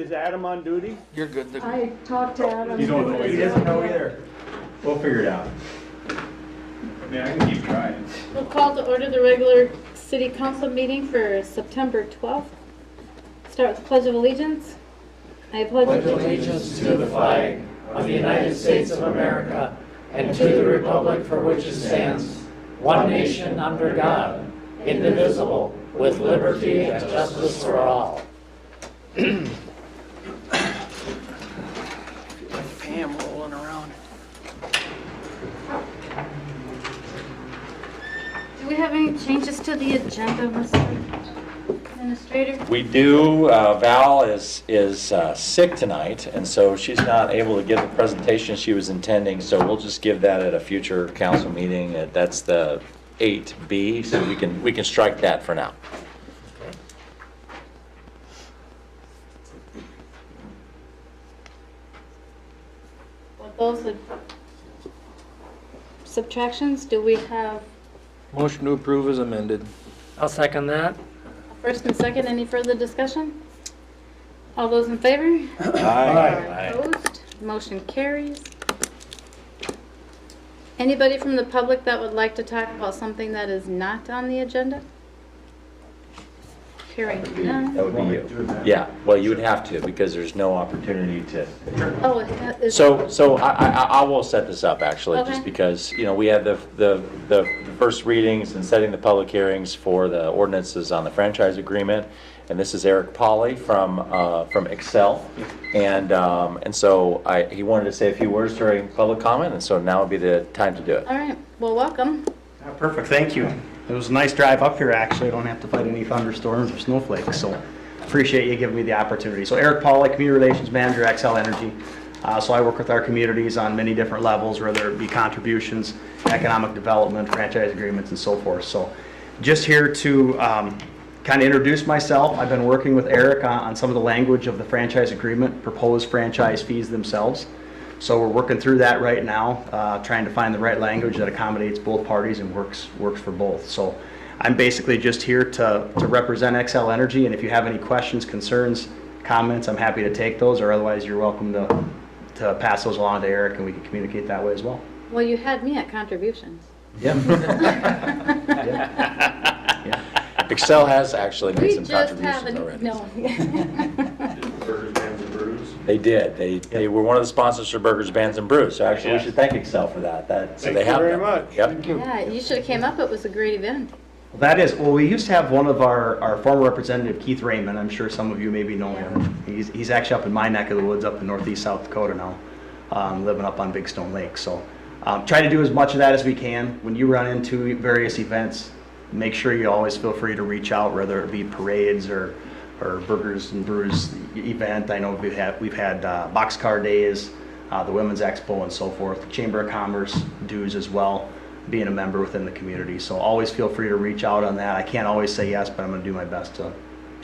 is Adam on duty? You're good. I talked to Adam. You don't know He either? doesn't know either. We'll figure it out. Yeah, I can keep trying. We'll call to order the regular city council meeting for September 12th. Start with the Pledge of Allegiance. I pledge Allegiance to the flag of the United States of America and to the republic for which it stands, one nation under God, indivisible, with liberty and justice for all. Fan rolling around. Do we have any changes to the agenda, Mr. Administrator? We do. Val is sick tonight, and so she's not able to give the presentation she was intending, so we'll just give that at a future council meeting. That's the 8B, so we can strike that for now. With those subtractions, do we have Motion to approve is amended. I'll second that. a first and second? Any further discussion? All those in favor? Aye. Opposed? Motion carries. Anybody from the public that would like to talk about something that is not on the agenda? Hearing none. That would be you. Yeah, well, you would have to, because there's no opportunity to. Oh, is So I will set this up, actually, Okay. just because, you know, we have the first readings and setting the public hearings for the ordinances on the franchise agreement, and this is Eric Polly from Excel, and so he wanted to say a few words during public comment, and so now would be the time to do it. all right. Well, welcome. Perfect, thank you. It was a nice drive up here, actually. I don't have to fight any thunderstorms or snowflakes, so appreciate you giving me the opportunity. So Eric Pauley, Community Relations Manager, Xcel Energy. So I work with our communities on many different levels, whether it be contributions, economic development, franchise agreements, and so forth. So just here to kind of introduce myself. I've been working with Eric on some of the language of the franchise agreement, proposed franchise fees themselves. So we're working through that right now, trying to find the right language that accommodates both parties and works for both. So I'm basically just here to represent Xcel Energy, and if you have any questions, concerns, comments, I'm happy to take those, or otherwise you're welcome to pass those along to Eric, and we can communicate that way as well. Well, you had me at contributions. Yeah. Excel has actually made We some just contributions already. no. Burgers, Bands, and Brews. They did. They were one of the sponsors for Burgers, Bands, and Brews. So actually, we should thank Excel for that. So Thank they you have very them. much. Yep. Yeah, you should have came up. It was a great event. That is, well, we used to have one of our former representative, Keith Raymond. I'm sure some of you maybe know him. He's actually up in my neck of the woods up in northeast South Dakota now, living up on Big Stone Lake. So try to do as much of that as we can. When you run into various events, make sure you always feel free to reach out, whether it be parades or Burgers and Brews event. I know we've had boxcar days, the Women's Expo and so forth, Chamber of Commerce dues as well, being a member within the community. So always feel free to reach out on that. I can't always say yes, but I'm going to do my best to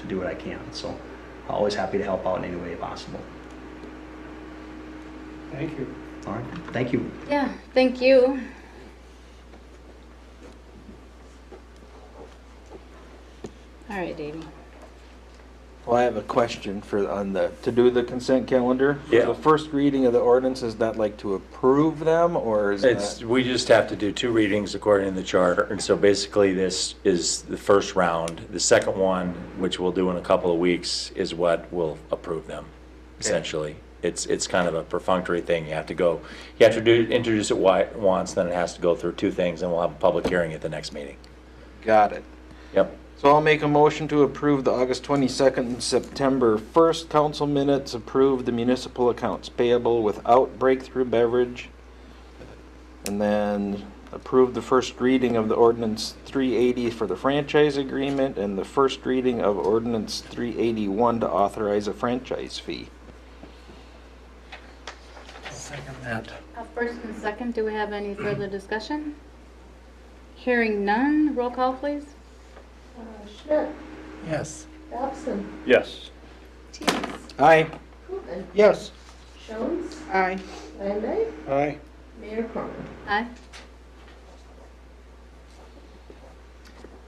do what I can. So always happy to help out in any way possible. Thank you. All right, thank you. Yeah, thank you. All right, Davey. Well, I have a question to do the consent calendar. For Yeah. The first reading of the ordinance, is that like to approve them, or is that? We just have to do 2 readings according to the charter, and so basically this is the first round. The second one, which we'll do in a couple of weeks, is what will approve them, essentially. It's kind of a perfunctory thing. You have to introduce it once, then it has to go through 2 things, and we'll have a public hearing at the next meeting. Got it. Yep. So I'll make a motion to approve the August 22nd and September 1st council minutes, approve the municipal accounts payable without breakthrough beverage, and then approve the first reading of the ordinance 380 for the franchise agreement, and the first reading of ordinance 381 to authorize a franchise fee. Second that. First and second, do we have any further discussion? Hearing none, roll call, please. Schmidt, Yes. Dobson, Yes. Teets, Aye. Koopman, Yes. Jones, Aye. Landay, Aye. Mayor Cronin. Aye.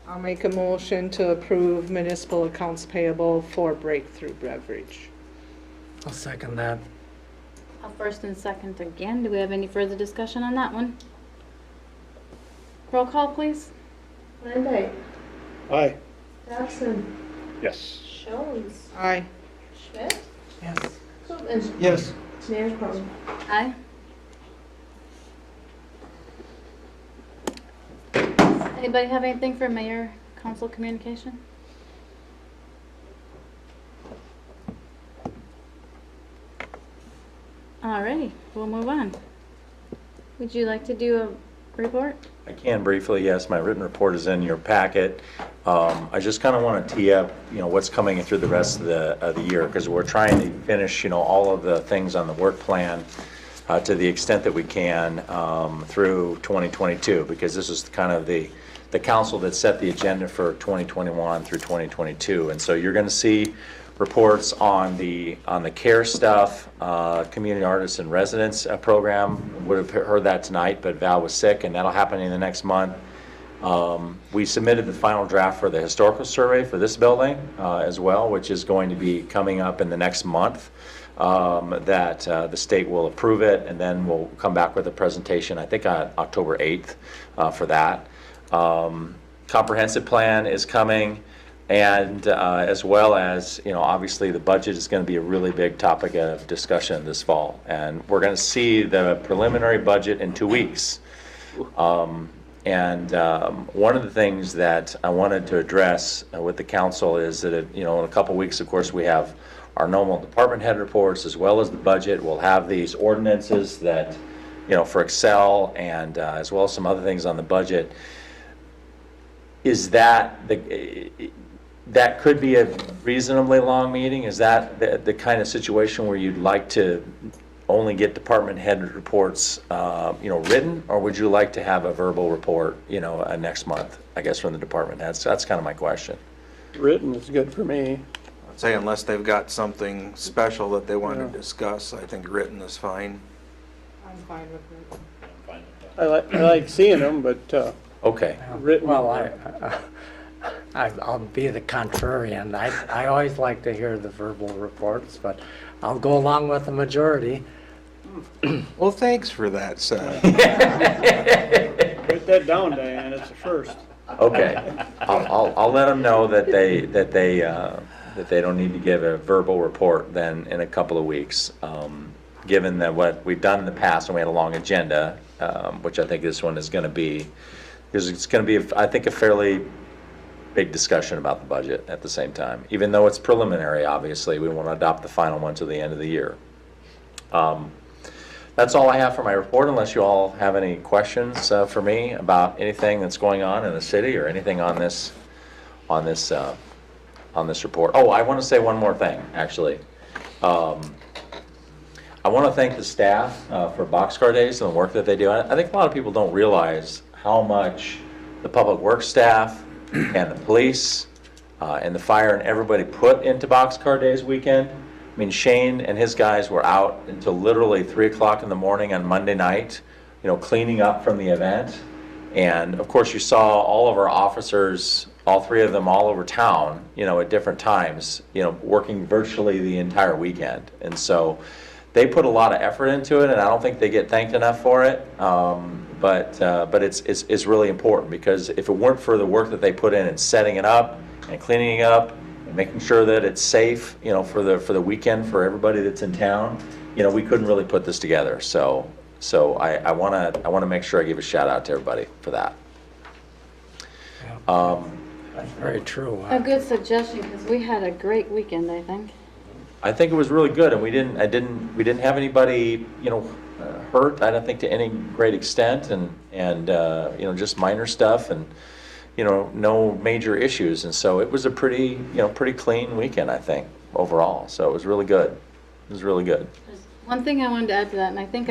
I'll make a motion to approve municipal accounts payable for breakthrough beverage. I'll second that. I'll first and second again. Do we have any further discussion on that one? Roll call, please. Van Dyke. Aye. Dawson. Yes. Jones. Aye. Schmidt. Yes. Tobin. Yes. Mayor Cronin. Aye. Anybody have anything for mayor council communication? Alrighty, we'll move on. Would you like to do a report? I can briefly, yes, my written report is in your packet. I just kind of want to tee up, what's coming through the rest of the year, because we're trying to finish, all of the things on the work plan to the extent that we can through 2022, because this is kind of the council that set the agenda for 2021 through 2022. And so you're going to see reports on the care stuff, community artists and residents program. Would have heard that tonight, but Val was sick, and that'll happen in the next month. We submitted the final draft for the historical survey for this building as well, which is going to be coming up in the next month. That the state will approve it, and then we'll come back with a presentation, I think on October 8th for that. Comprehensive plan is coming. And as well as, obviously the budget is going to be a really big topic of discussion this fall. And we're going to see the preliminary budget in 2 weeks. One of the things that I wanted to address with the council is that, in a couple weeks, of course, we have our normal department head reports as well as the budget. We'll have these ordinances that, for Excel and as well as some other things on the budget. Is that that could be a reasonably long meeting? Is that the kind of situation where you'd like to only get department head reports, written, or would you like to have a verbal report, next month, I guess, from the department heads? That's kind of my question. Written is good for me. I'd say unless they've got something special that they want to discuss, I think written is fine. I'm fine with it. I like seeing them, but Okay. written. Well, I'll be the contrarian. I always like to hear the verbal reports, but I'll go along with the majority. Well, thanks for that, Seth. Write that down, Diane, it's a first. Okay. I'll let them know that they don't need to give a verbal report then in a couple of weeks. Given that what we've done in the past, and we had a long agenda, which I think this one is going to be, because it's going to be, I think, a fairly big discussion about the budget at the same time. Even though it's preliminary, obviously, we want to adopt the final one to the end of the year. That's all I have for my report, unless you all have any questions for me about anything that's going on in the city or anything on this report. Oh, I want to say one more thing, actually. I want to thank the staff for Boxcar Days and the work that they do. I think a lot of people don't realize how much the public works staff and the police and the fire and everybody put into Boxcar Days weekend. I mean, Shane and his guys were out until literally 3 o'clock in the morning on Monday night, cleaning up from the event. And of course, you saw all of our officers, all three of them, all over town, at different times, working virtually the entire weekend. And so they put a lot of effort into it, and I don't think they get thanked enough for it. But it's really important, because if it weren't for the work that they put in setting it up and cleaning it up and making sure that it's safe, for the weekend for everybody that's in town, we couldn't really put this together. So I want to make sure I give a shout out to everybody for that. That's very true. A good suggestion, because we had a great weekend, I think. I think it was really good, and we didn't have anybody, hurt, I don't think, to any great extent, and just minor stuff, and no major issues. And so it was a pretty clean weekend, I think, overall. So it was really good. It was really good. There's one thing I wanted to add to that, and I think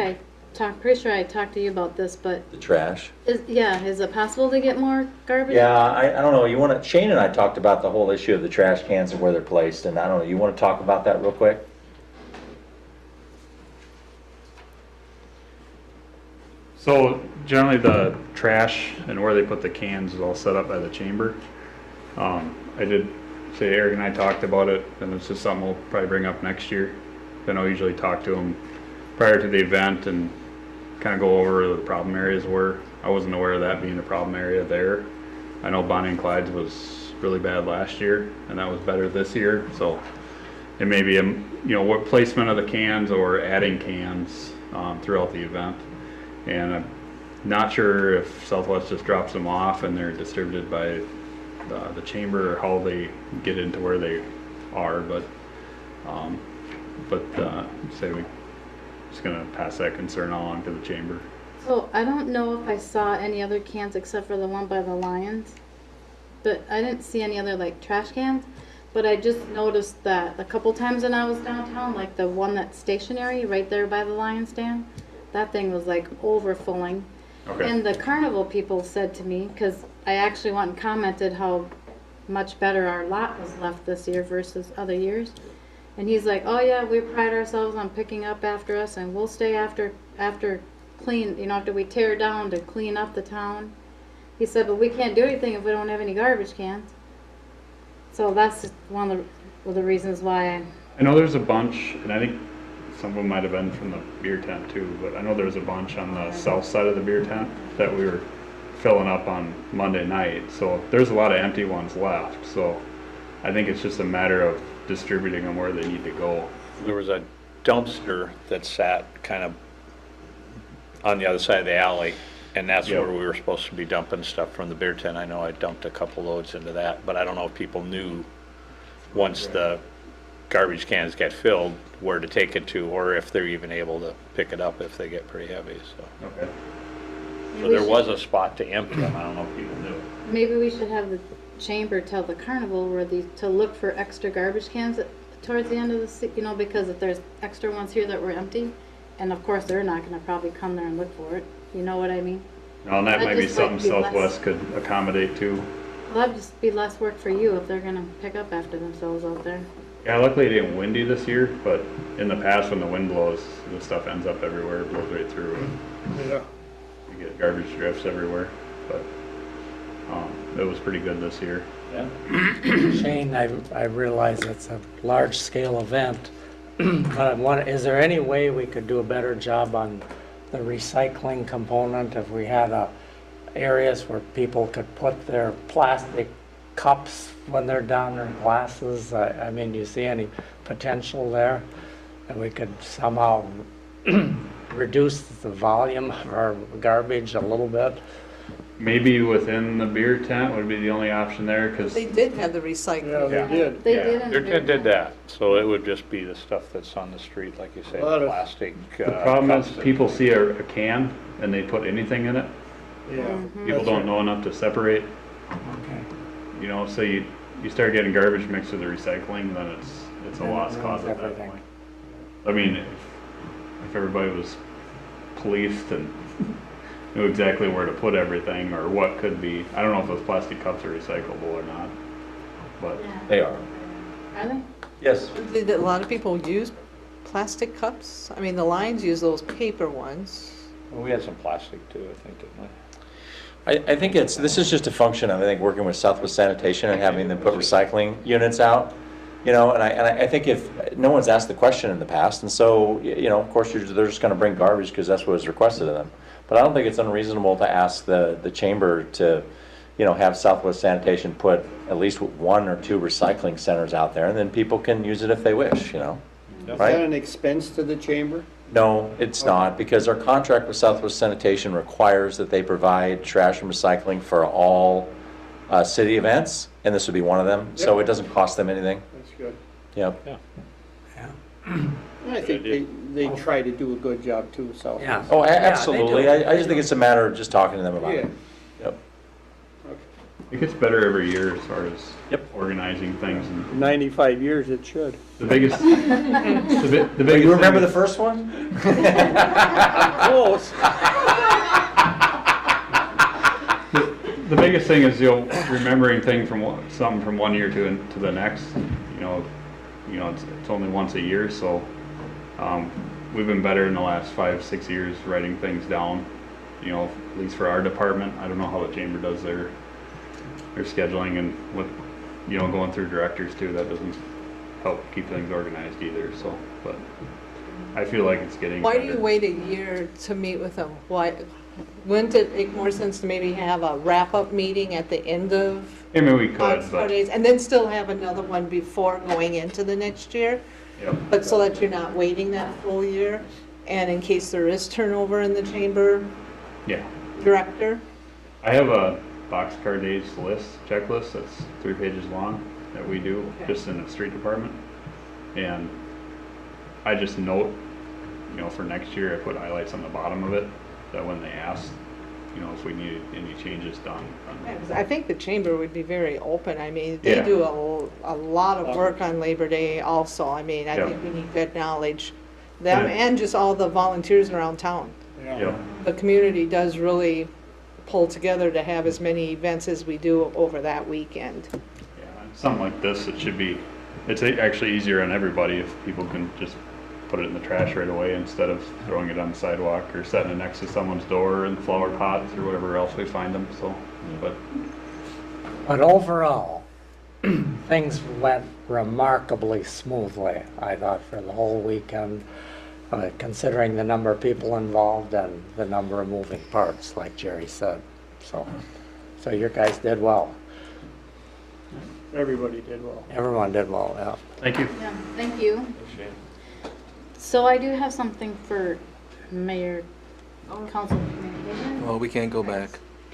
pretty sure I talked to you about this, but The trash. is it possible to get more garbage? Yeah, I don't know. Shane and I talked about the whole issue of the trash cans and where they're placed, and I don't know. You want to talk about that real quick? So generally the trash and where they put the cans is all set up by the chamber. I did say Eric and I talked about it, and it's just something we'll probably bring up next year. then I'll usually talk to them prior to the event and kind of go over the problem areas were. I wasn't aware of that being a problem area there. I know Bonnie and Clyde's was really bad last year, and that was better this year, so it may be, what placement of the cans or adding cans throughout the event. And I'm not sure if Southwest just drops them off and they're distributed by the chamber or how they get into where they are, but say we're just gonna pass that concern along to the chamber. So I don't know if I saw any other cans except for the one by the Lions, but I didn't see any other like trash cans. But I just noticed that a couple times when I was downtown, like the one that's stationary right there by the Lion stand, that thing was like overfilling. Okay. And the carnival people said to me, because I actually went and commented how much better our lot was left this year versus other years. And he's like, oh yeah, we pride ourselves on picking up after us, and we'll stay after clean, after we tear down to clean up the town. He said, but we can't do anything if we don't have any garbage cans. So that's one of the reasons why I know there's a bunch, and I think some of them might have been from the beer tent too, but I know there's a bunch on the south side of the beer tent that we were filling up on Monday night. So there's a lot of empty ones left. So I think it's just a matter of distributing them where they need to go. There was a dumpster that sat kind of on the other side of the alley, and that's Yep. where we were supposed to be dumping stuff from the beer tent. I know I dumped a couple loads into that, but I don't know if people knew once the garbage cans get filled where to take it to, or if they're even able to pick it up if they get pretty heavy, so. Okay. So there was a spot to empty them, I don't know if people knew. maybe we should have the chamber tell the carnival to look for extra garbage cans towards the end of the, because if there's extra ones here that were empty, and of course they're not gonna probably come there and look for it, you know what I mean? Now, and that That might be just something might be less- Southwest could accommodate too. Well, that'd just be less work for you if they're gonna pick up after themselves out there. Yeah, luckily it ain't windy this year, but in the past when the wind blows, the stuff ends up everywhere, it blows right through, and Yeah. you get garbage drifts everywhere. But it was pretty good this year. Shane, I realize it's a large-scale event, but is there any way we could do a better job on the recycling component if we had areas where people could put their plastic cups when they're down, their glasses? I mean, do you see any potential there? And we could somehow reduce the volume of our garbage a little bit? Maybe within the beer tent would be the only option there, because They did have the Yeah, recycling. they did. They Yeah. did. in Their the tent beer did that, so it would just be the stuff that's on the street, like you say, A lot of- plastic. the problem is cups and- people see a can and they put anything in it. Yeah. People don't know enough to separate, Okay. so you start getting garbage mixed with the recycling, then it's a lost cause at that Everything. point. I mean, if everybody was policed and knew exactly where to put everything or what could be, I don't know if those plastic cups are recyclable or not, but They are. Are they? Yes. Did a lot of people use plastic cups? I mean, the Lions use those paper ones. Well, we had some plastic too, I think, didn't we? I think this is just a function of, I think, working with Southwest Sanitation and having them put recycling units out, and I think if, no one's asked the question in the past, and so, of course, they're just gonna bring garbage because that's what was requested of them. But I don't think it's unreasonable to ask the chamber to, have Southwest Sanitation put at least 1 or 2 recycling centers out there, and then people can use it if they wish, Is that right? an expense to the chamber? No, it's not, because our contract with Southwest Sanitation requires that they provide trash and recycling for all city events, and this would be one of them, so Yep. it doesn't cost them anything. That's good. Yep. I think they try to do a good job too, so. Yeah. Oh, Yeah, they absolutely. do. I just think it's a matter of just talking to them about Yeah. it. Yep. it gets better every year as far as Yep. organizing things. And 95 years it should. the biggest, the But biggest you remember thing the first one? Close. The biggest thing is, remembering something from one year to the next. It's only once a year, so we've been better in the last 5-6 years writing things down. At least for our department. I don't know how the chamber does their scheduling and with going through directors too. That doesn't help keep things organized either, so, but I feel like it's getting Why do better. you wait a year to meet with them? Why, wouldn't it make more sense to maybe have a wrap-up meeting at the end of I mean, we could, Fox but, days, and then still have another one before going into the next year? yep. But so that you're not waiting that full year, and in case there is turnover in the chamber Yeah. director? I have a boxcar days list, checklist that's 3 pages long that we do Okay. just in the street department. And I just note, you know, for next year, I put highlights on the bottom of it, that when they ask, you know, if we need any changes done. Yeah, 'cause I think the chamber would be very open. I mean, they Yeah. do a lot of work on Labor Day also. I mean, I Yeah. think we need good knowledge. Them Yeah. and just all the volunteers around town. Yep. The community does really pull together to have as many events as we do over that weekend. Yeah, and something like this, it should be, it's actually easier on everybody if people can just put it in the trash right away instead of throwing it on the sidewalk or setting it next to someone's door in the flower pots or whatever else we find them, so, but, But overall, things went remarkably smoothly, I thought, for the whole weekend, considering the number of people involved and the number of moving parts, like Jerry said. So your guys did well. Everybody did well. Everyone did well, yeah. thank you. Yeah, thank you. So I do have something for Mayor Council Communication. Well, we can't go back.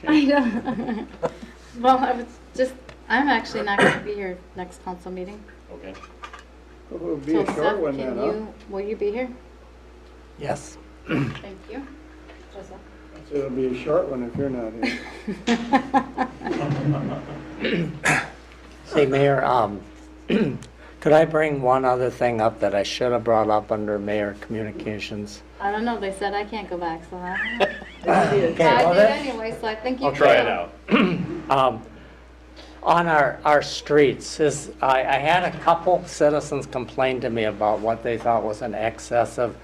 I know. Well, I was just, I'm actually not going to be here next council meeting. Okay. It'll be So a short Seth, one can then, huh? you, will you be here? Yes. Thank you. Joseph? It'll be a short one if you're not here. Say, Mayor, could I bring one other thing up that I should have brought up under Mayor Communications? I don't know, they said I can't go back, so I, Okay, I well did then- anyway, so I think you I'll can. Try it out. On our streets, I had a couple citizens complain to me about what they thought was an excessive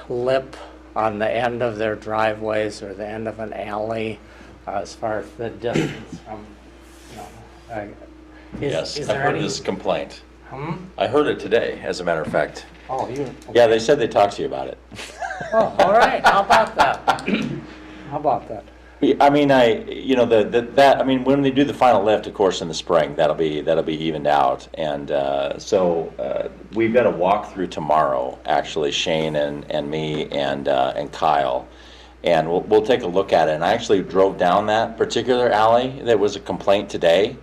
lip on the end of their driveways or the end of an alley, as far as the distance from, you know. Yes, is I've there heard any? this complaint. Hmm? I heard it today, as a matter of fact. Oh, you? Yeah, they said they talked to you about it. Oh, all right, how about that? How about that? I mean, you know, I mean, when they do the final lift, of course, in the spring, that'll be evened out. And so we've got a walkthrough tomorrow, actually, Shane and me and Kyle. And we'll take a look at it. And I actually drove down that particular alley. There was a complaint today.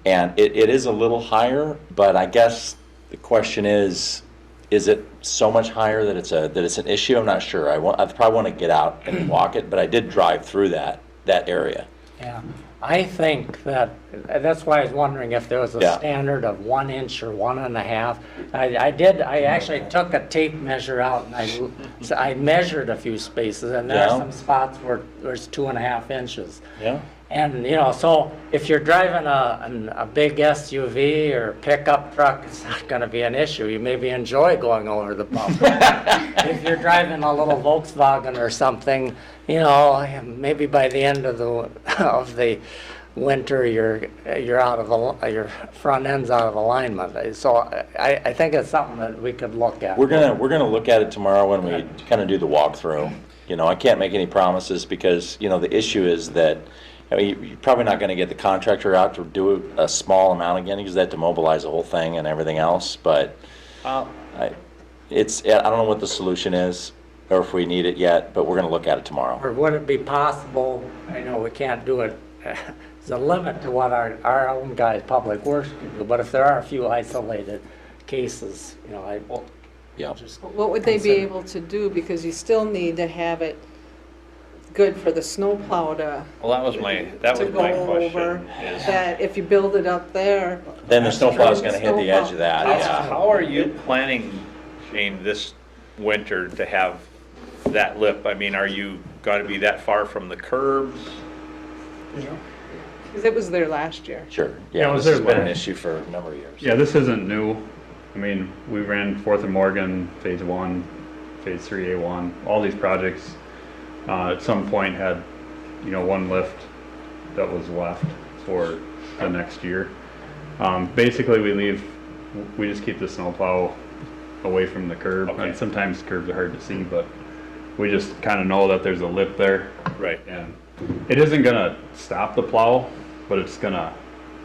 And it is a little higher, but I guess the question is it so much higher that it's an issue? I'm not sure. I probably want to get out and walk it, but I did drive through that area. Yeah, I think that's why I was wondering if there was a Yeah. standard of 1 inch or 1.5. I actually took a tape measure out and I measured a few spaces, and there Yeah. are some spots where there's 2.5 inches. Yeah. And, you know, so if you're driving a big SUV or pickup truck, it's not gonna be an issue. You maybe enjoy going over the bump. If you're driving a little Volkswagen or something, you know, maybe by the end of the winter, you're out of your front end's out of alignment. So I think it's something that we could look at. We're gonna look at it tomorrow when we kind of do the walkthrough. You know, I can't make any promises because, you know, the issue is that, I mean, you're probably not gonna get the contractor out to do a small amount again because they have to mobilize the whole thing and everything else, but I don't know what the solution is or if we need it yet, but we're gonna look at it tomorrow. Or would it be possible, I know we can't do it, there's a limit to what our own guys, Public Works can do, but if there are a few isolated cases, you know, Yeah. just. What would they be consider- able to do, because you still need to have it good for the snowplow to Well, that was my go over, question is, that if you build it up there. Then the snowplow's gonna hit the edge of that, Snowplow. yeah. how are you planning, Shane, this winter to have that lip? I mean, are you gonna be that far from the curbs? Because it was there last year. Sure, Yeah, yeah, was this has there been an last- issue for a number of years. Yeah, this isn't new. I mean, we ran 4th and Morgan, Phase 1, Phase 3A1, all these projects at some point had, you know, one lift that was left for the next year. Basically, we just keep the snowplow away from the curb. Okay. And sometimes curbs are hard to see, but we just kind of know that there's a lip there. Right. And it isn't gonna stop the plow, but it's gonna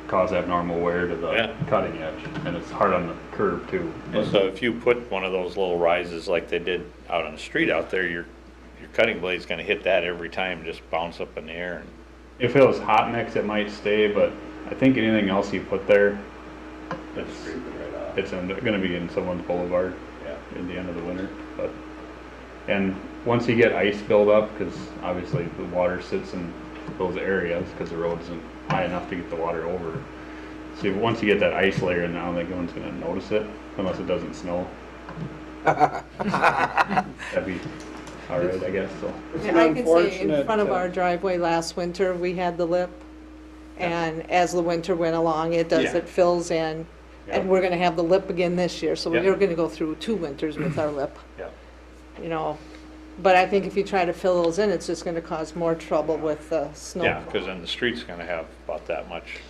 cause abnormal wear to the Yeah. cutting edge. And it's hard on the curb too. And so if you put one of those little rises like they did out on the street out there, your cutting blade's gonna hit that every time, just bounce up in the air. And If it was hot mix, it might stay, but I think anything else you put there, it's gonna be in someone's boulevard in the end of the winter. And once you get ice build up, because obviously the water sits in those areas because the road isn't high enough to get the water over. So once you get that ice layer in, I don't think anyone's gonna notice it unless it doesn't snow. That'd be all right, I guess, so. It's And I can say, in unfortunate, front of our driveway last winter, we had the lip. And as the winter went along, it Yeah. fills in. Yeah. And we're gonna have the lip again this year, so Yeah. we're gonna go through 2 winters with our lip. Yeah. You know, but I think if you try to fill those in, it's just gonna cause more trouble with the snow. Yeah, because then the street's gonna have about that much,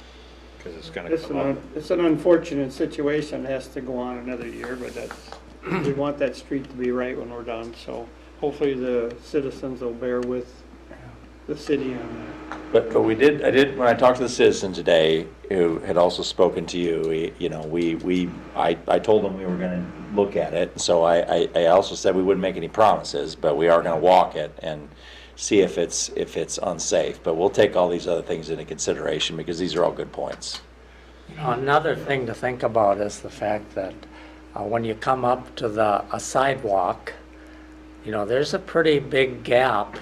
because it's gonna It's come up. it's an unfortunate situation, it has to go on another year, but we want that street to be right when we're done, so hopefully the citizens will bear with the city on that. But I did, when I talked to the citizen today, who had also spoken to you, I told them we were gonna look at it, so I also said we wouldn't make any promises, but we are gonna walk it and see if it's unsafe, but we'll take all these other things into consideration, because these are all good points. You know, another thing to think about is the fact that when you come up to a sidewalk, you know, there's a pretty big gap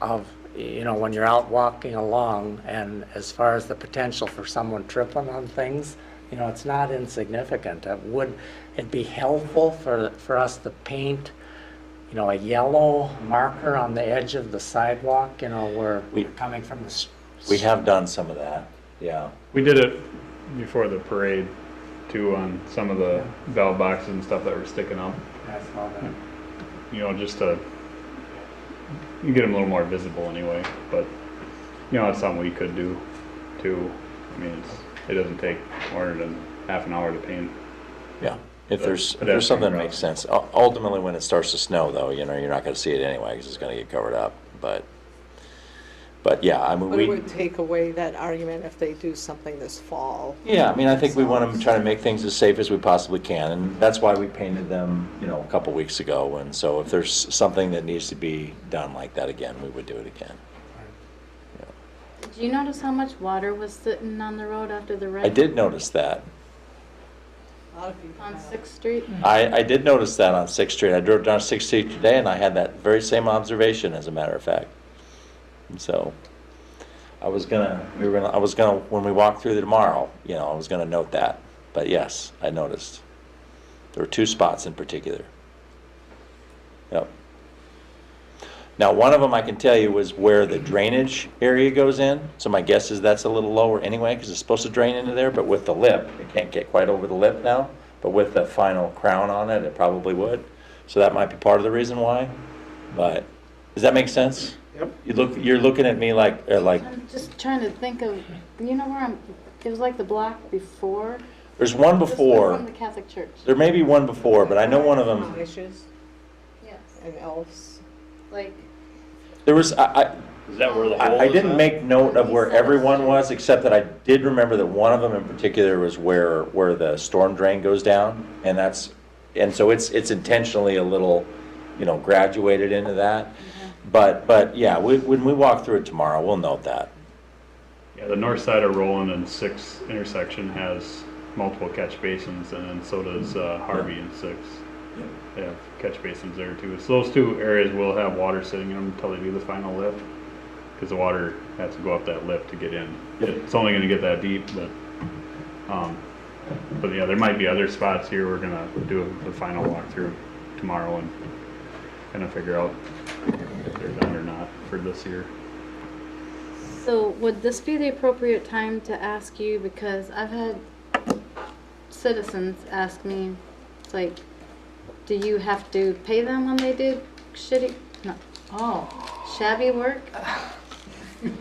of, you know, when you're out walking along, and as far as the potential for someone tripping on things, you know, it's not insignificant. Would it be helpful for us to paint, you know, a yellow marker on the edge of the sidewalk, you know, where we're coming from the... We have done some of that, yeah. We did it before the parade too, on some of the bell boxes and stuff that were sticking up. That's all that. You know, just to you get them a little more visible anyway. But you know, it's something we could do too. I mean, it doesn't take more than half an hour to paint. Yeah, if there's something that makes sense. Ultimately, when it starts to snow, though, you know, you're not gonna see it anyway, because it's gonna get covered up, but yeah, I mean, But it would take away that argument if they do something this fall. yeah, I mean, I think we want to try to make things as safe as we possibly can, and that's why we painted them, you know, a couple weeks ago, and so if there's something that needs to be done like that again, we would do it again. Did you notice how much water was sitting on the road after the rain? I did notice that. A lot of people On have. 6th Street? I did notice that on 6th Street. I drove down 6th Street today, and I had that very same observation, as a matter of fact. And so, I was gonna, when we walk through there tomorrow, you know, I was gonna note that. But yes, I noticed. There were 2 spots in particular. Yep. Now, one of them I can tell you was where the drainage area goes in. So my guess is that's a little lower anyway, because it's supposed to drain into there, but with the lip, it can't get quite over the lip now. But with the final crown on it, it probably would. So that might be part of the reason why. But, does that make sense? Yep. You're looking at me like, I'm just trying to think of, you know where it was like the block before? there's one Just before. From the Catholic Church. There may be one before, but I know one of them, Wishes Yes. and elves. Like, there was, Is that where the hole I is didn't at? make note of where everyone was, except that I did remember that one of them in particular was where the storm drain goes down, and so it's intentionally a little, you know, graduated into that. But yeah, when we walk through it tomorrow, we'll note that. Yeah, the north side of Roland and 6th intersection has multiple catch basins, and then so does Harvey and 6th. They have catch basins there too. So those 2 areas will have water sitting in them until they do the final lift, because the water has to go up that lift to get in. It's only going to get that deep, but yeah, there might be other spots here. We're gonna do the final walkthrough tomorrow and kind of figure out if they're done or not for this year. so would this be the appropriate time to ask you, because I've had citizens ask me, it's like, do you have to pay them when they do shabby work?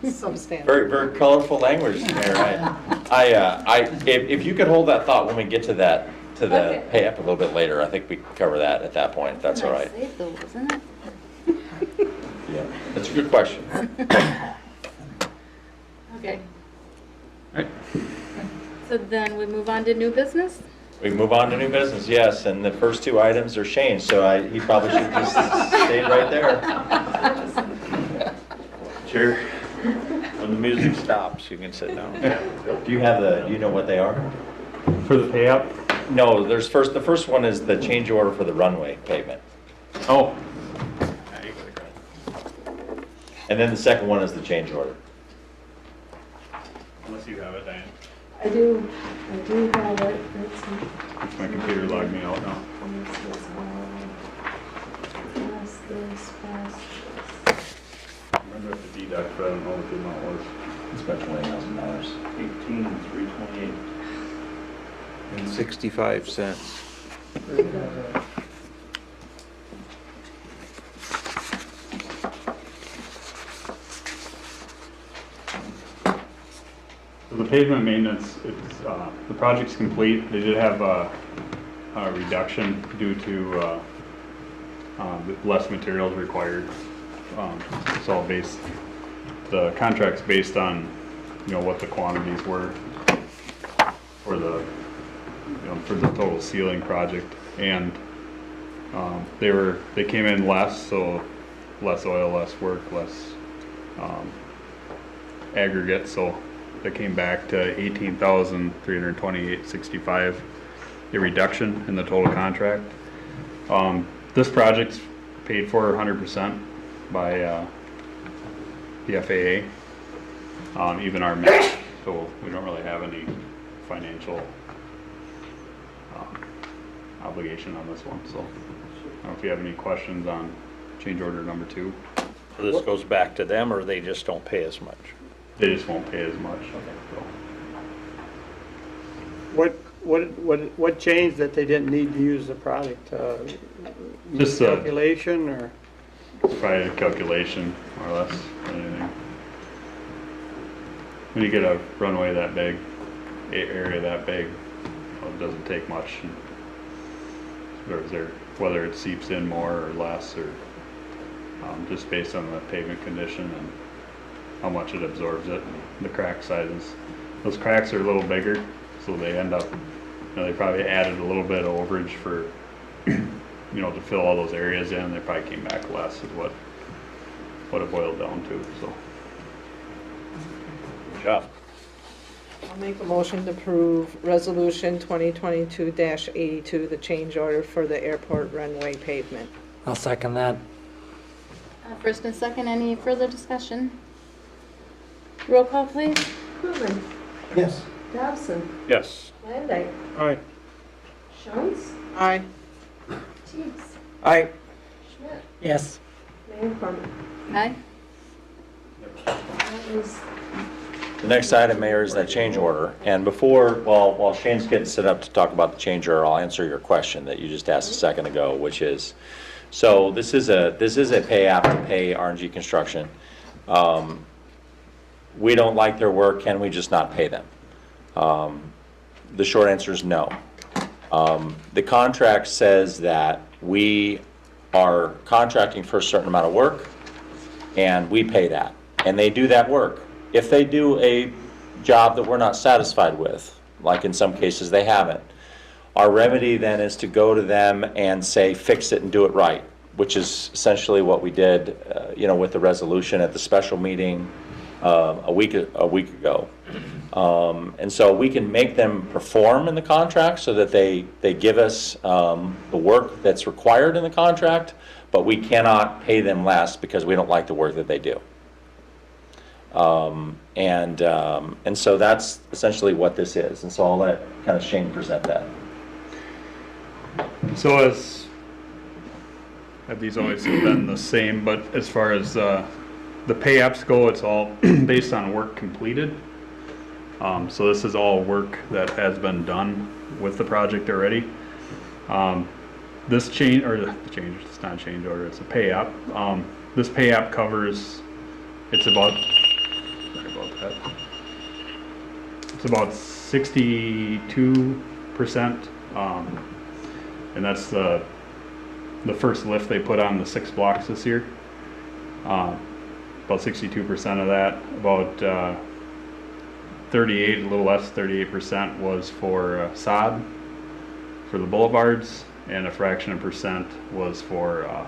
Substantive. Very, very colorful language there. If you could hold that thought when we get to that, to the Okay. pay up a little bit later, I think we can cover that at that point, if that's all right. Nice save though, wasn't it? Yeah, that's a good question. Okay. Right. So then we move on to new business? We move on to new business, yes, and the first two items are Shane, so he probably should just stay right there. Sure. When the music stops, you can sit down. Do you know what they are? For the pay up? No, the first one is the change order for the runway pavement. Oh, And then the second one is the change order. unless you have it, Diane. I do have it. Let's see. My computer logged me out now. Pass this. I remember if the deduct, but I don't know what the amount was. It's about $20,000. 18,328. And 65 cents. So the pavement maintenance, the project's complete. They did have a reduction due to less materials required. It's all the contract's based on, what the quantities were for the total sealing project. And they came in less, so less oil, less work, less aggregate, so they came back to 18,328.65, a reduction in the total contract. This project's paid for 100% by the FAA, even our match, so we don't really have any financial obligation on this one. So I don't know if you have any questions on change order number 2. So this goes back to them, or they just don't pay as much? They just won't pay as much. So. What changed that they didn't need to use the product? Just Calculation or? probably a calculation, more or less, than anything. When you get a runway that big, area that big, it doesn't take much. Whether it seeps in more or less, or just based on the pavement condition and how much it absorbs it, and the crack sizes. Those cracks are a little bigger, so they end up, they probably added a little bit of overage for, to fill all those areas in. They probably came back less is what it boiled down to, so. Good job. I'll make a motion to approve Resolution 2022-82, the change order for the airport runway pavement. I'll second that. First and second, any further discussion? Roll call, please. Krugman, Yes. Dobson, Yes. Landay, All right, Jones, Aye. Teagues, Aye. Schmidt, Yes. Mayor Plummer. Aye. That was The next item, Mayor, is that change order. And while Shane's getting set up to talk about the change order, I'll answer your question that you just asked a second ago, which is, so this is a pay app to pay RNG Construction. We don't like their work, can we just not pay them? The short answer is no. The contract says that we are contracting for a certain amount of work, and we pay that, and they do that work. If they do a job that we're not satisfied with, like in some cases they haven't, our remedy then is to go to them and say, fix it and do it right, which is essentially what we did, with the resolution at the special meeting a week ago. And so we can make them perform in the contract so that they give us the work that's required in the contract, but we cannot pay them less because we don't like the work that they do. And so that's essentially what this is. And so I'll let kind of Shane present that. So have these always been the same, but as far as the pay apps go, it's all based on work completed. So this is all work that has been done with the project already. This change, it's not a change order, it's a pay app. This pay app covers, it's about It's about 62%, and that's the first lift they put on the 6 blocks this year. About 62% of that, about 38, a little less, 38% was for sod for the boulevards, and a fraction of percent was for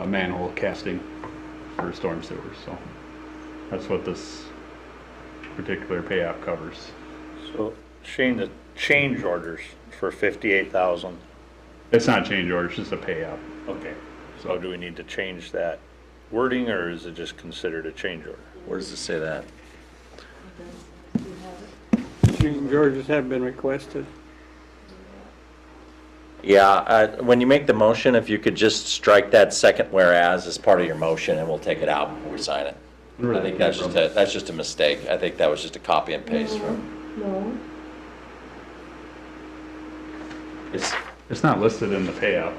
manhole casting for storm sewers. So that's what this particular pay app covers. So Shane, the change orders for 58,000. It's not change order, it's just a pay app. Okay. So do we need to change that wording, or is it just considered a change order? Where does it say that? Change orders have been requested. Yeah, when you make the motion, if you could just strike that second whereas as part of your motion, and we'll take it out before we sign it. I think that's just a mistake. I think that was just a copy and paste from. No, It's not listed in the pay app.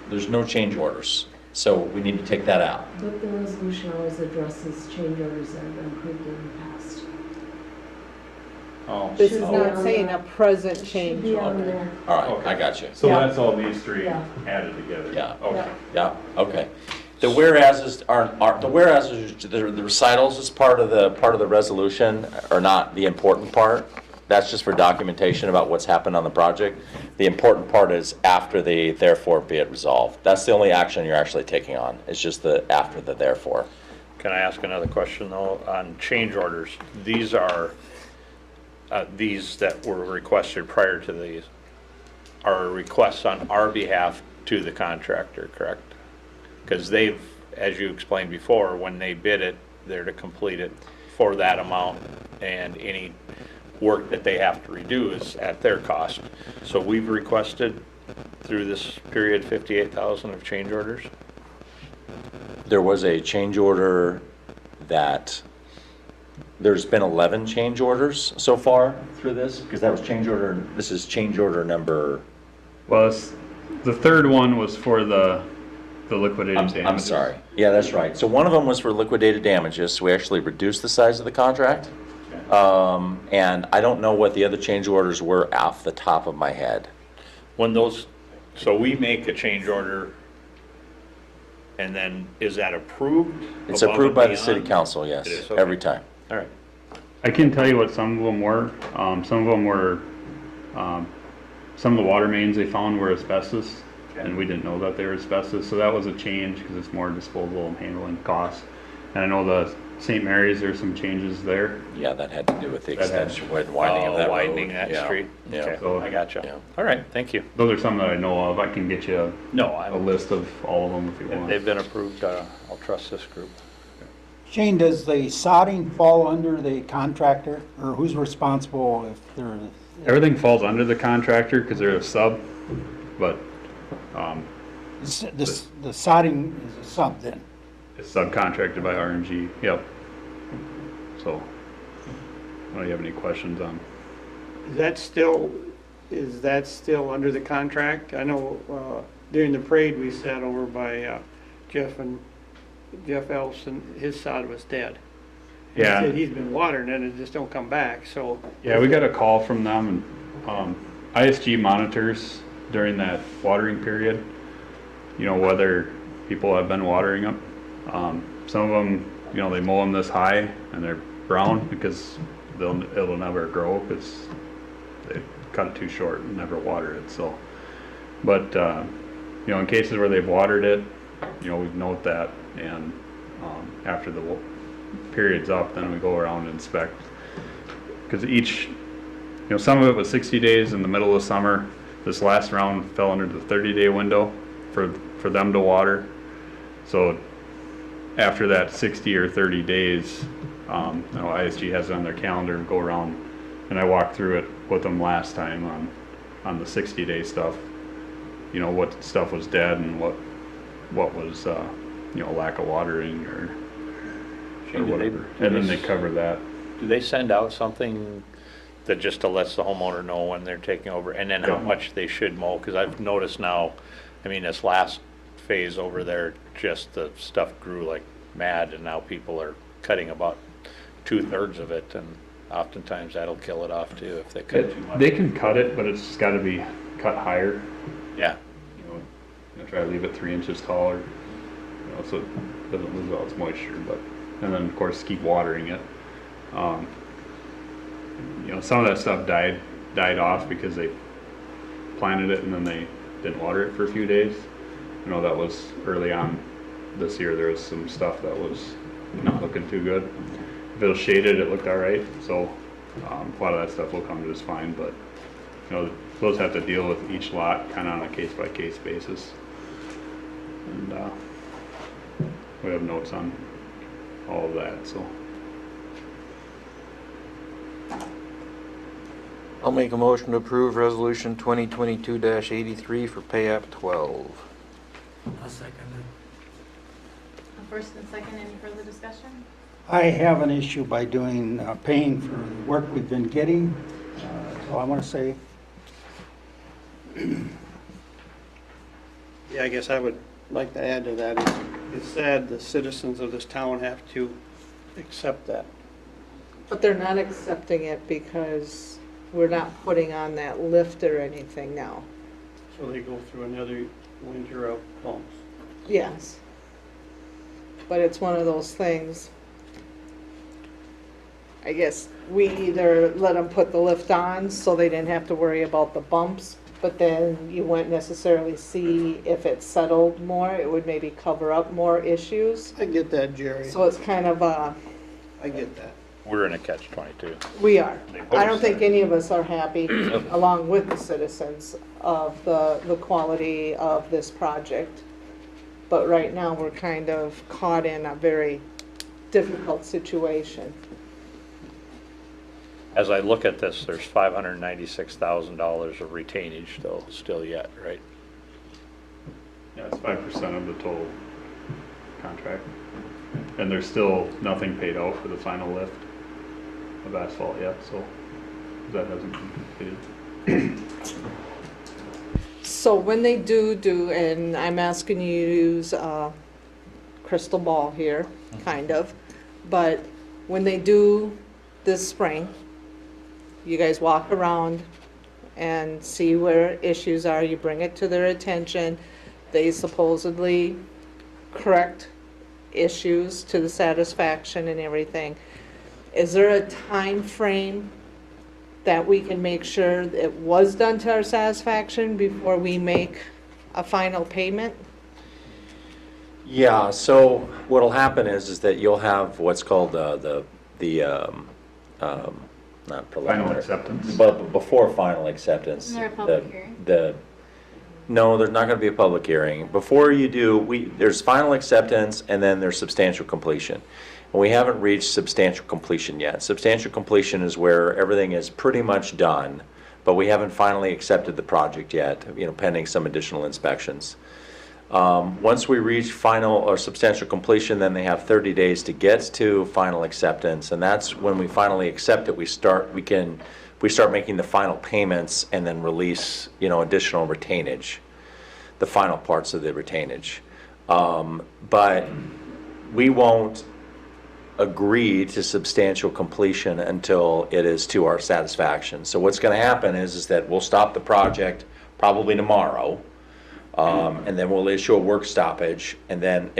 There's no change orders, so we need to take that out. but the resolution always addresses change orders that have been approved in the past. Oh. This Should is be not on saying there. a present Should change be on order. there. All right, I got you. So Yeah. that's all these three Yeah. added together? Yeah. Okay. Yeah, okay. The whereases the whereases, the recitals as part of the resolution are not the important part. That's just for documentation about what's happened on the project. The important part is after the therefore be it resolved. That's the only action you're actually taking on. It's just the after the therefore. Can I ask another question though, on change orders? These are, these that were requested prior to these are requests on our behalf to the contractor, correct? Because they've, as you explained before, when they bid it, they're to complete it for that amount, and any work that they have to redo is at their cost. So we've requested through this period 58,000 of change orders? There was a change order that, there's been 11 change orders so far through this, because that was change order, this is change order number, Well, the third one was for the liquidated damages. I'm sorry. Yeah, that's right. So one of them was for liquidated damages, so we actually reduced the size of the contract. And I don't know what the other change orders were off the top of my head. When those, so we make a change order, and then is that approved? It's above approved and by the city beyond? council, yes, It is, okay. every time. All right. I can tell you what some of them were. Some of them were, some of the water mains they found were asbestos, and we didn't know that they were asbestos, so that was a change because it's more disposal and handling costs. And I know the St. Mary's, there's some changes there. Yeah, that had to do with the That had- extension, widening of that road. Widening that Yeah, street? Yeah. Okay, So- I gotcha. Yeah. All right, thank you. Those are some that I know of. I can get you No, a list of all of them if you if want. they've been approved, I'll trust this group. Shane, does the sodding fall under the contractor, or who's responsible if they're, Everything falls under the contractor because they're a sub, but the sodding is a sub then? it's subcontracted by RNG. Yep. So, do you have any questions on? Is that still under the contract? I know during the parade we sat over by Jeff Ellison, his sod was dead. He Yeah. said he's been watering it and it just don't come back, so. Yeah, we got a call from them, and ISG monitors during that watering period, you know, whether people have been watering them. Some of them, you know, they mow them this high and they're brown because it'll never grow because they cut it too short and never water it, so. But, you know, in cases where they've watered it, you know, we note that, and after the period's up, then we go around and inspect. Because each, you know, some of it was 60 days in the middle of summer. This last round fell under the 30-day window for them to water. So after that 60 or 30 days, you know, ISG has it on their calendar and go around, and I walked through it with them last time on the 60-day stuff. You know, what stuff was dead and what was, you know, lack of watering or Shane, do they- whatever. And then they cover that. Do they send out something that just to lets the homeowner know when they're taking over, and then how Yeah. much they should mow? Because I've noticed now, I mean, this last phase over there, just the stuff grew like mad, and now people are cutting about 2/3 of it, and oftentimes that'll kill it off too if they cut too much. They can cut it, but it's gotta be cut higher, Yeah, try to leave it 3 inches taller, so it doesn't lose all its moisture, and then of course keep watering it. Some of that stuff died off because they planted it and then they didn't water it for a few days. That was early on this year. There was some stuff that was not looking too good. If it was shaded, it looked all right. So a lot of that stuff will come just fine. But those have to deal with each lot kind of on a case-by-case basis. And we have notes on all of that. So I'll make a motion to approve resolution 2022-83 for pay app 12. I'll second First and second, any further discussion? I have an issue by paying for the work we've been getting, so I want to say, Yeah, I guess I would like to add to that. It's sad the citizens of this town have to accept that. But they're not accepting it because we're not putting on that lift or anything now. So they go through another winter of bumps. Yes. But it's one of those things, I guess we either let them put the lift on so they didn't have to worry about the bumps, but then you wouldn't necessarily see if it settled more, it would maybe cover up more issues. I get that, Jerry. So it's kind of I get that. we're in a catch-22. we are. They I don't post think that. any of us are happy, along with the citizens, of the quality of this project. But right now, we're kind of caught in a very difficult situation. As I look at this, there's $596,000 of retainage though, still yet, right? yeah, it's 5% of the total contract. And there's still nothing paid out for the final lift of asphalt yet, so that hasn't been completed. So when they do, and I'm asking you to use a crystal ball here, kind of, but when they do this spring, you guys walk around and see where issues are, you bring it to their attention, they supposedly correct issues to the satisfaction and everything. Is there a time frame that we can make sure it was done to our satisfaction before we make a final payment? Yeah, so what'll happen is that you'll have what's called not Final preliminary. acceptance. But before final acceptance. Isn't there a public hearing? No, there's not gonna be a public hearing. Before you do, there's final acceptance and then there's substantial completion. And we haven't reached substantial completion yet. Substantial completion is where everything is pretty much done, but we haven't finally accepted the project yet, pending some additional inspections. Once we reach final or substantial completion, then they have 30 days to get to final acceptance, and that's when we finally accept it. We start making the final payments and then release, additional retainage, the final parts of the retainage. But we won't agree to substantial completion until it is to our satisfaction. So what's going to happen is that we'll stop the project probably tomorrow. And then we'll issue a work stoppage, and then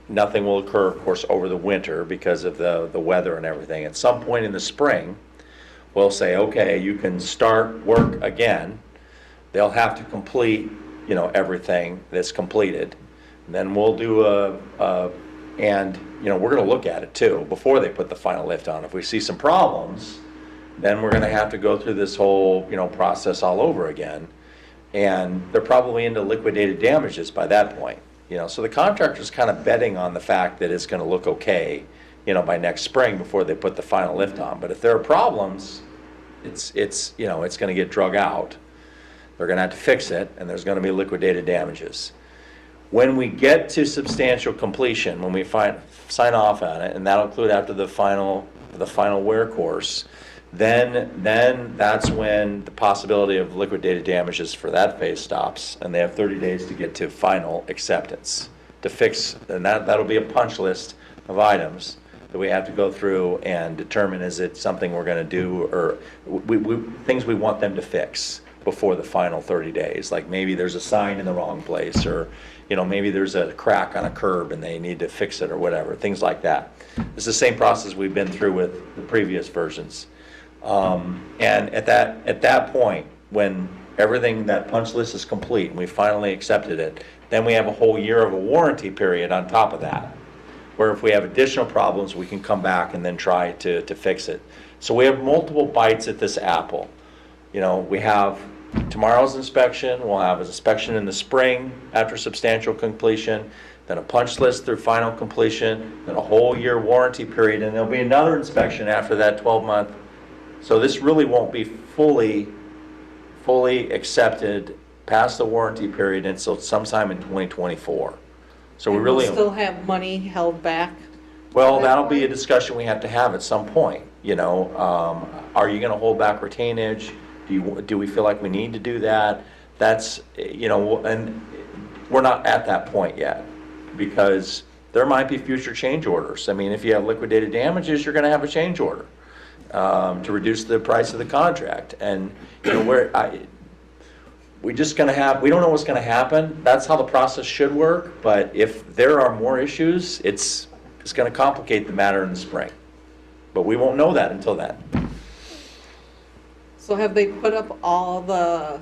nothing will occur, of course, over the winter because of the weather and everything. At some point in the spring, we'll say, okay, you can start work again. They'll have to complete, everything that's completed. And then we'll do we're gonna look at it too, before they put the final lift on. If we see some problems, then we're gonna have to go through this whole, process all over again. And they're probably into liquidated damages by that point. So the contractor's kind of betting on the fact that it's gonna look okay, by next spring before they put the final lift on. But if there are problems, it's gonna get drug out. They're gonna have to fix it, and there's gonna be liquidated damages. When we get to substantial completion, when we sign off on it, and that'll include after the final wear course, then that's when the possibility of liquidated damages for that phase stops, and they have 30 days to get to final acceptance to fix, and that'll be a punch list of items that we have to go through and determine, is it something we're gonna do, or things we want them to fix before the final 30 days. Like maybe there's a sign in the wrong place, or, you know, maybe there's a crack on a curb and they need to fix it or whatever, things like that. It's the same process we've been through with the previous versions. And at that point, when everything, that punch list is complete and we finally accepted it, then we have a whole year of a warranty period on top of that, where if we have additional problems, we can come back and then try to fix it. So we have multiple bites at this apple. You know, we have tomorrow's inspection, we'll have an inspection in the spring after substantial completion, then a punch list through final completion, then a whole year warranty period, and there'll be another inspection after that 12-month. So this really won't be fully accepted past the warranty period until sometime in 2024. So we And we'll really, still have money held back? well, that'll be a discussion we have to have at some point, you know. Are you gonna hold back retainage? Do we feel like we need to do that? That's, you know, and we're not at that point yet, because there might be future change orders. I mean, if you have liquidated damages, you're gonna have a change order to reduce the price of the contract. And, you know, we don't know what's gonna happen. That's how the process should work, but if there are more issues, it's gonna complicate the matter in the spring. But we won't know that until then. So have they put up all the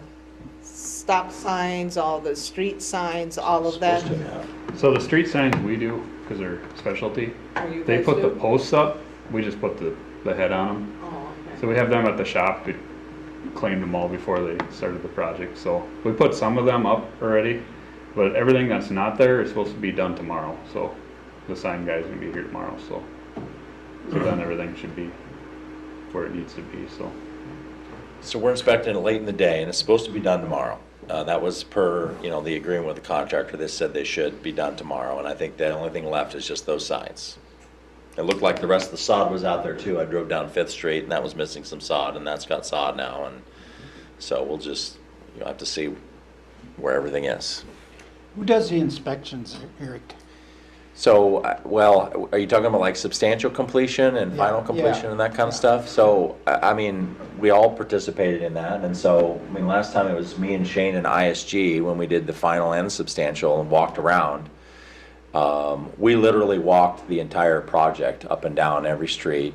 stop signs, all the street signs, all of that? Supposed to have. So the street signs we do, because they're specialty, Or you they guys put the do? posts up, we just put the head on them. Oh, okay. So we have them at the shop, we cleaned them all before they started the project. So we put some of them up already, but everything that's not there is supposed to be done tomorrow. So the sign guy's gonna be here tomorrow, so then everything should be where it needs to be, so. So we're inspecting it late in the day, and it's supposed to be done tomorrow. That was per, you know, the agreement with the contractor. They said they should be done tomorrow, and I think the only thing left is just those signs. It looked like the rest of the sod was out there too. I drove down 5th Street, and that was missing some sod, and that's got sod now, and so we'll just, you'll have to see where everything is. Who does the inspections, Eric? So, well, are you talking about like substantial completion and final Yeah, completion yeah. and that kind of stuff? So, I mean, we all participated in that, and so, I mean, last time it was me and Shane and ISG when we did the final and substantial and walked around. We literally walked the entire project up and down every street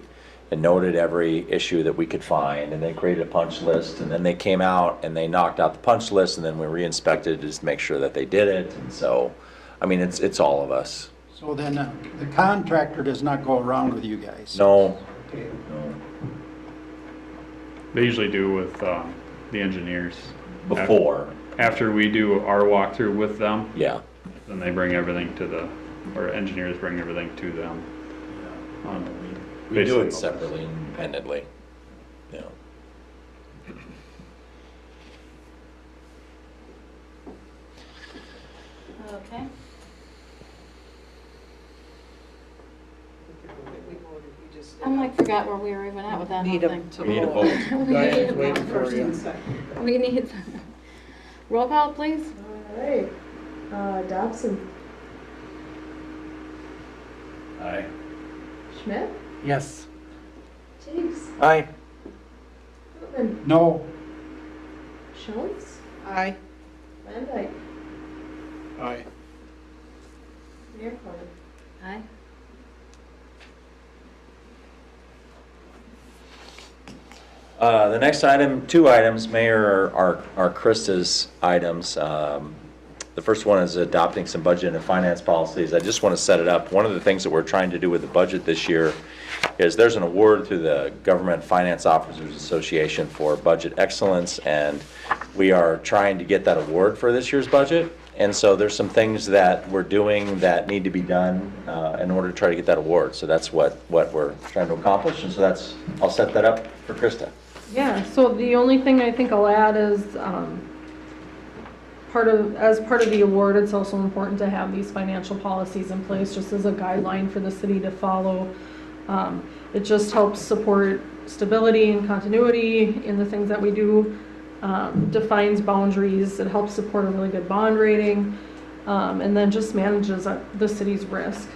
and noted every issue that we could find, and then created a punch list, and then they came out and they knocked out the punch list, and then we re-inspected just to make sure that they did it, and so, I mean, it's all of us. So then the contractor does not go around with you guys? No, Okay. no. They usually do with the engineers. Before, After we do our walkthrough with them, yeah. then they bring everything or engineers bring everything to them. We do Basically. it separately, independently, you know. Okay. I'm like, forgot where we were even at with that whole Need thing. to We need a vote. vote. Diane's waiting for you. We need, roll call, please. All right. Dobson, Aye. Schmidt, Yes. Tiggs, Aye. Whitman, No. Schultz, Aye. Van Dyke, Aye. Mayor Corbin. Aye. The next item, 2 items, Mayor, are Krista's items. The first one is adopting some budget and finance policies. I just want to set it up. One of the things that we're trying to do with the budget this year is there's an award through the Government Finance Officers Association for budget excellence, and we are trying to get that award for this year's budget. And so there's some things that we're doing that need to be done in order to try to get that award. So that's what we're trying to accomplish, and so I'll set that up for Krista. Yeah, so the only thing I think I'll add is, as part of the award, it's also important to have these financial policies in place, just as a guideline for the city to follow. It just helps support stability and continuity in the things that we do, defines boundaries, it helps support a really good bond rating, and then just manages the city's risk.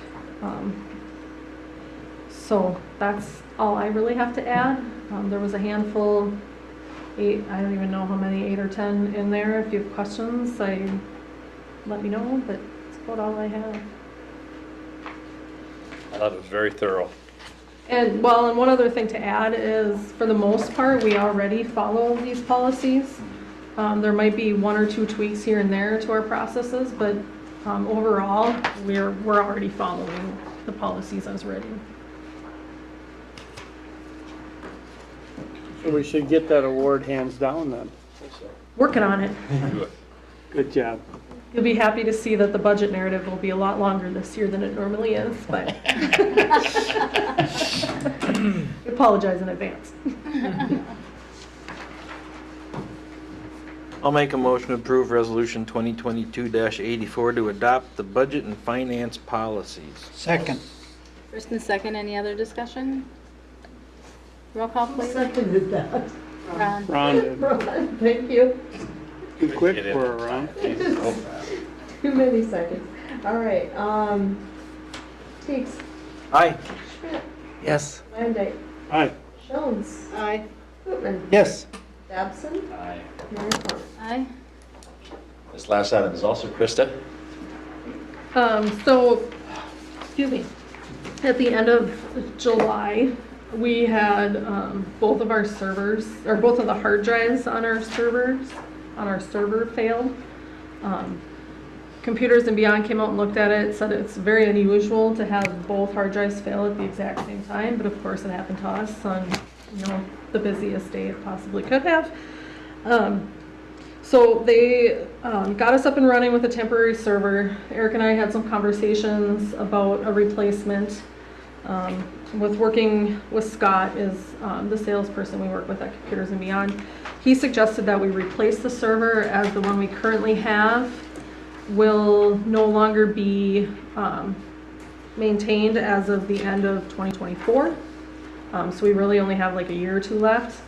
So that's all I really have to add. There was a handful, I don't even know how many, 8 or 10 in there. If you have questions, let me know, but that's about all I have. I thought it was very thorough. And one other thing to add is, for the most part, we already follow these policies. There might be 1 or 2 tweaks here and there to our processes, but overall, we're already following the policies as written. So we should get that award hands down then. Working on it. Good job. You'll be happy to see that the budget narrative will be a lot longer this year than it normally is, but I apologize in advance. I'll make a motion to approve Resolution 2022-84 to adopt the budget and finance policies. Second. First and second, any other discussion? Roll call, please. Seconded that. Ron? Ron, did. Ron, thank you. Too quick for her, Ron. Too many seconds. All right, Teagues, Aye. Schmidt, Yes. Landay, Aye. Jones, Aye. Whitman, Yes. Dobson, Aye. Mayor Plummer. Aye. This last item is also Krista. Excuse me, at the end of July, we had both of our servers, or both of the hard drives on our server failed. Computers and Beyond came out and looked at it, said it's very unusual to have both hard drives fail at the exact same time, but of course it happened to us on, the busiest day it possibly could have. So they got us up and running with a temporary server. Eric and I had some conversations about a replacement. With working with Scott, is the salesperson we work with at Computers and Beyond. He suggested that we replace the server, as the one we currently have will no longer be maintained as of the end of 2024. So we really only have like a year or two left.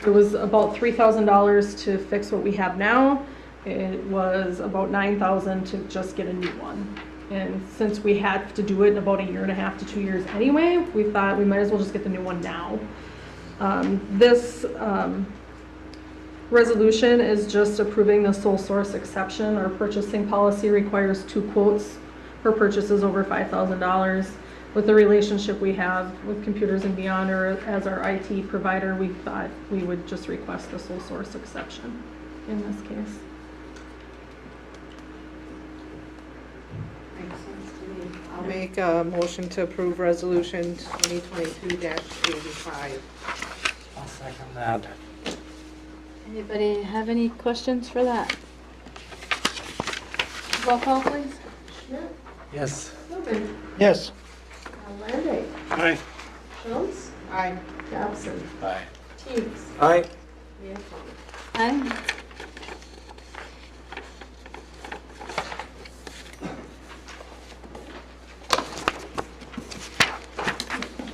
It was about $3,000 to fix what we have now. It was about $9,000 to just get a new one. And since we had to do it in about a year and a half to 2 years anyway, we thought we might as well just get the new one now. This resolution is just approving the sole source exception. Our purchasing policy requires 2 quotes for purchases over $5,000. With the relationship we have with Computers and Beyond, or as our IT provider, we thought we would just request the sole source exception in this case. Makes sense to me. I'll make a motion to approve resolution 2022-85. I'll second that. Anybody have any questions for that? Roll call, please. Schmidt, Yes. Whitman, Yes. Landay, Aye. Jones, Aye. Dobson, Aye. Teagues, Aye. Mayor Plummer. Aye.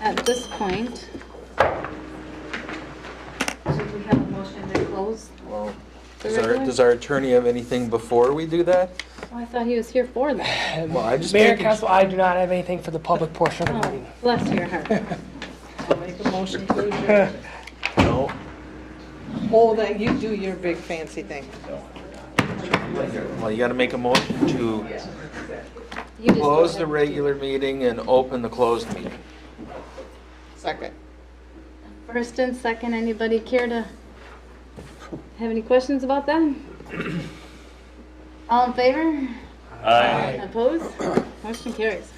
At this point, should we have a motion to close the regular? Does our attorney have anything before we do that? Oh, I thought he was here for that. Well, I just Mayor, making- Council, I do not have anything for the public portion of the Oh, meeting. bless your heart. I'll make a motion to adjourn. No. Oh, that you do your big fancy thing. Well, you gotta make a motion to You just close go the ahead. regular meeting and open the closed meeting. Second. First and second, anybody care to have any questions about that? All in favor? Aye. Opposed? Motion carries.